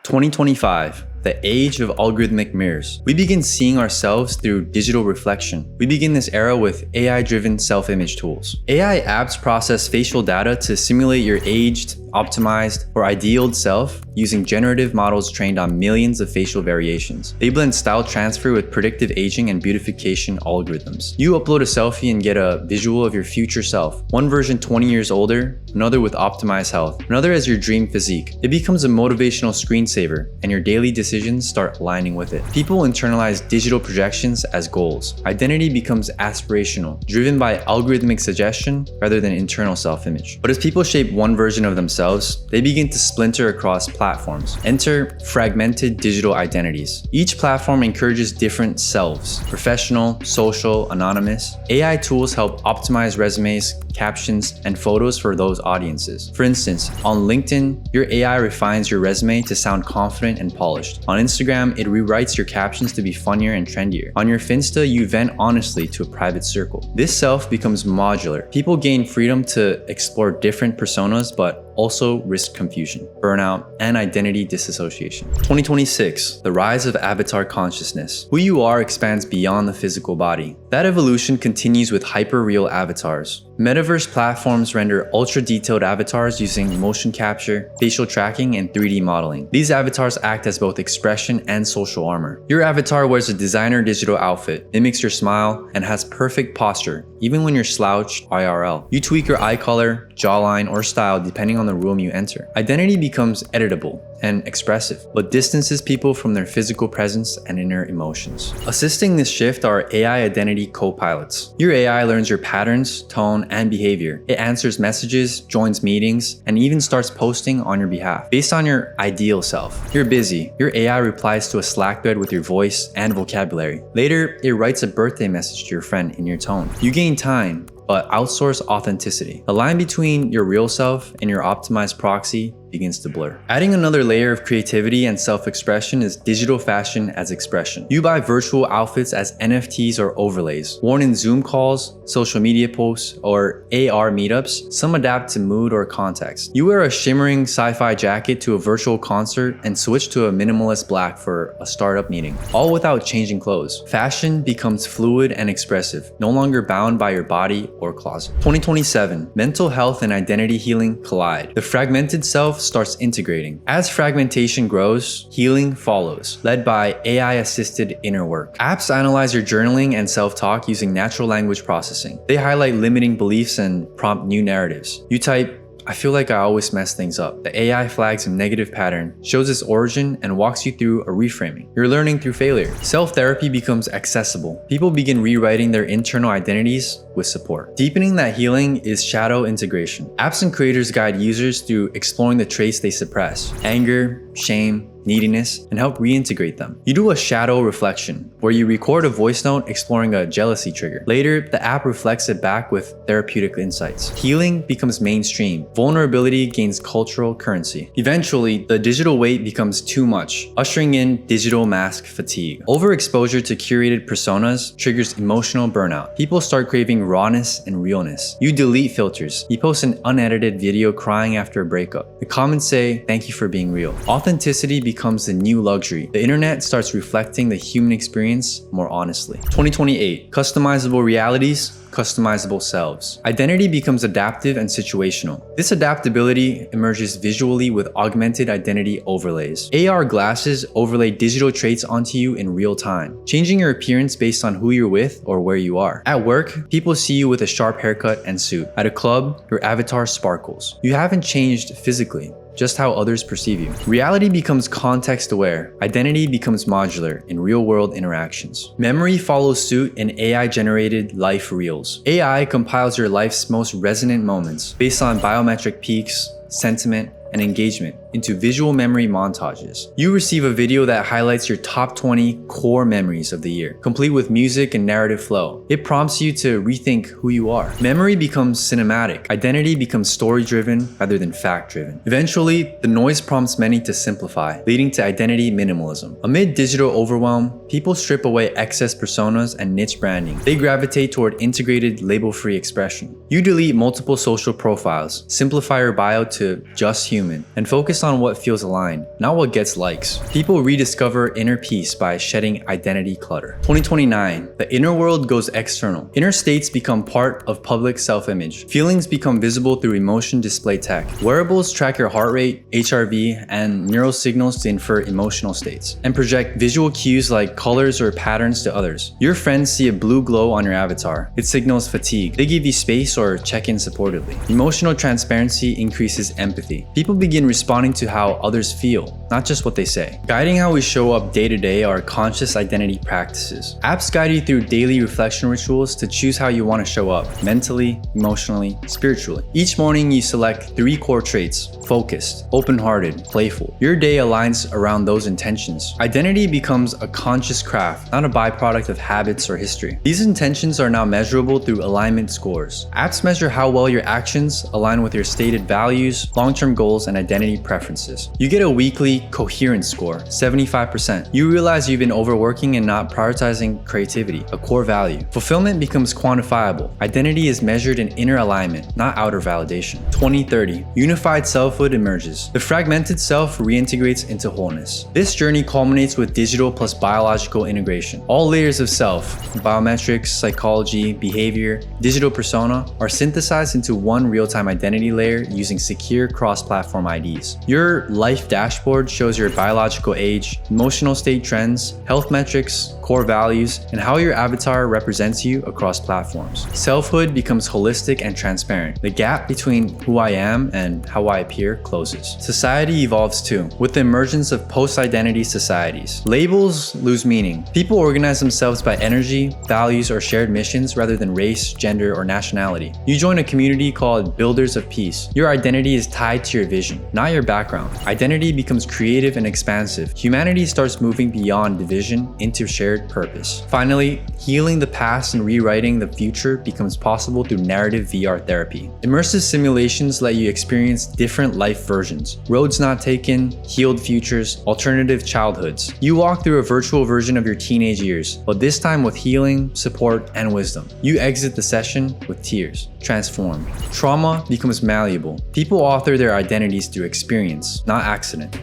2025. The age of algorithmic mirrors. We begin seeing ourselves through digital reflection. We begin this era with AI-driven self-image tools. AI apps process facial data to simulate your aged, optimized, or idealed self using generative models trained on millions of facial variations. They blend style transfer with predictive aging and beautification algorithms. You upload a selfie and get a visual of your future self. One version 20 years older, another with optimized health, another as your dream physique. It becomes a motivational screensaver, and your daily decisions start aligning with it. People internalize digital projections as goals. Identity becomes aspirational, driven by algorithmic suggestion rather than internal self-image. But as people shape one version of themselves, they begin to splinter across platforms. Enter fragmented digital identities. Each platform encourages different selves: professional, social, anonymous. AI tools help optimize resumes, captions, and photos for those audiences. For instance, on LinkedIn, your AI refines your resume to sound confident and polished. On Instagram, it rewrites your captions to be funnier and trendier. On your Finsta, you vent honestly to a private circle. This self becomes modular. People gain freedom to explore different personas, but also risk confusion, burnout, and identity disassociation. 2026, the rise of avatar consciousness. Who you are expands beyond the physical body. That evolution continues with hyper-real avatars. Metaverse platforms render ultra-detailed avatars using motion capture, facial tracking, and 3D modeling. These avatars act as both expression and social armor. Your avatar wears a designer digital outfit, mimics your smile, and has perfect posture, even when you're slouched IRL. You tweak your eye color, jawline, or style depending on the room you enter. Identity becomes editable and expressive, but distances people from their physical presence and inner emotions. Assisting this shift are AI identity co-pilots. Your AI learns your patterns, tone, and behavior. It answers messages, joins meetings, and even starts posting on your behalf. Based on your ideal self. You're busy. Your AI replies to a Slack thread with your voice and vocabulary. Later, it writes a birthday message to your friend in your tone. You gain time, but outsource authenticity. The line between your real self and your optimized proxy begins to blur. Adding another layer of creativity and self-expression is digital fashion as expression. You buy virtual outfits as NFTs or overlays, worn in Zoom calls, social media posts, or AR meetups. Some adapt to mood or context. You wear a shimmering sci-fi jacket to a virtual concert and switch to a minimalist black for a startup meeting, all without changing clothes. Fashion becomes fluid and expressive, no longer bound by your body or closet. 2027, mental health and identity healing collide. The fragmented self starts integrating. As fragmentation grows, healing follows, led by AI-assisted inner work. Apps analyze your journaling and self-talk using natural language processing. They highlight limiting beliefs and prompt new narratives. You type, "I feel like I always mess things up." The AI flags a negative pattern, shows its origin, and walks you through a reframing. You're learning through failure. Self-therapy becomes accessible. People begin rewriting their internal identities with support. Deepening that healing is shadow integration. Apps and creators guide users through exploring the traits they suppress: anger, shame, neediness, and help reintegrate them. You do a shadow reflection, where you record a voice note exploring a jealousy trigger. Later, the app reflects it back with therapeutic insights. Healing becomes mainstream. Vulnerability gains cultural currency. Eventually, the digital weight becomes too much, ushering in digital mask fatigue. Overexposure to curated personas triggers emotional burnout. People start craving rawness and realness. You delete filters. You post an unedited video crying after a breakup. The comments say, "Thank you for being real." Authenticity becomes the new luxury. The internet starts reflecting the human experience more honestly. 2028, customizable realities, customizable selves. Identity becomes adaptive and situational. This adaptability emerges visually with augmented identity overlays. AR glasses overlay digital traits onto you in real time, changing your appearance based on who you're with or where you are. At work, people see you with a sharp haircut and suit. At a club, your avatar sparkles. You haven't changed physically, just how others perceive you. Reality becomes context-aware. Identity becomes modular in real-world interactions. Memory follows suit in AI-generated life reels. AI compiles your life's most resonant moments based on biometric peaks, sentiment, and engagement into visual memory montages. You receive a video that highlights your top 20 core memories of the year, complete with music and narrative flow. It prompts you to rethink who you are. Memory becomes cinematic. Identity becomes story-driven rather than fact-driven. Eventually, the noise prompts many to simplify, leading to identity minimalism. Amid digital overwhelm, people strip away excess personas and niche branding. They gravitate toward integrated, label-free expression. You delete multiple social profiles, simplify your bio to just human, and focus on what feels aligned, not what gets likes. People rediscover inner peace by shedding identity clutter. 2029, the inner world goes external. Inner states become part of public self-image. Feelings become visible through emotion display tech. Wearables track your heart rate, HRV, and neural signals to infer emotional states, and project visual cues like colors or patterns to others. Your friends see a blue glow on your avatar. It signals fatigue. They give you space or check in supportively. Emotional transparency increases empathy. People begin responding to how others feel, not just what they say. Guiding how we show up day to day are conscious identity practices. Apps guide you through daily reflection rituals to choose how you want to show up, mentally, emotionally, spiritually. Each morning you select 3 core traits: focused, open-hearted, playful. Your day aligns around those intentions. Identity becomes a conscious craft, not a byproduct of habits or history. These intentions are now measurable through alignment scores. Apps measure how well your actions align with your stated values, long-term goals, and identity preferences. You get a weekly coherence score, 75%. You realize you've been overworking and not prioritizing creativity, a core value. Fulfillment becomes quantifiable. Identity is measured in inner alignment, not outer validation. 2030, unified selfhood emerges. The fragmented self reintegrates into wholeness. This journey culminates with digital plus biological integration. All layers of self, biometrics, psychology, behavior, digital persona, are synthesized into one real-time identity layer using secure cross-platform IDs. Your life dashboard shows your biological age, emotional state trends, health metrics, core values, and how your avatar represents you across platforms. Selfhood becomes holistic and transparent. The gap between who I am and how I appear closes. Society evolves too, with the emergence of post-identity societies. Labels lose meaning. People organize themselves by energy, values, or shared missions rather than race, gender, or nationality. You join a community called Builders of Peace. Your identity is tied to your vision, not your background. Identity becomes creative and expansive. Humanity starts moving beyond division into shared purpose. Finally, healing the past and rewriting the future becomes possible through narrative VR therapy. Immersive simulations let you experience different life versions: roads not taken, healed futures, alternative childhoods. You walk through a virtual version of your teenage years, but this time with healing, support, and wisdom. You exit the session with tears, transformed. Trauma becomes malleable. People author their identities through experience, not accident.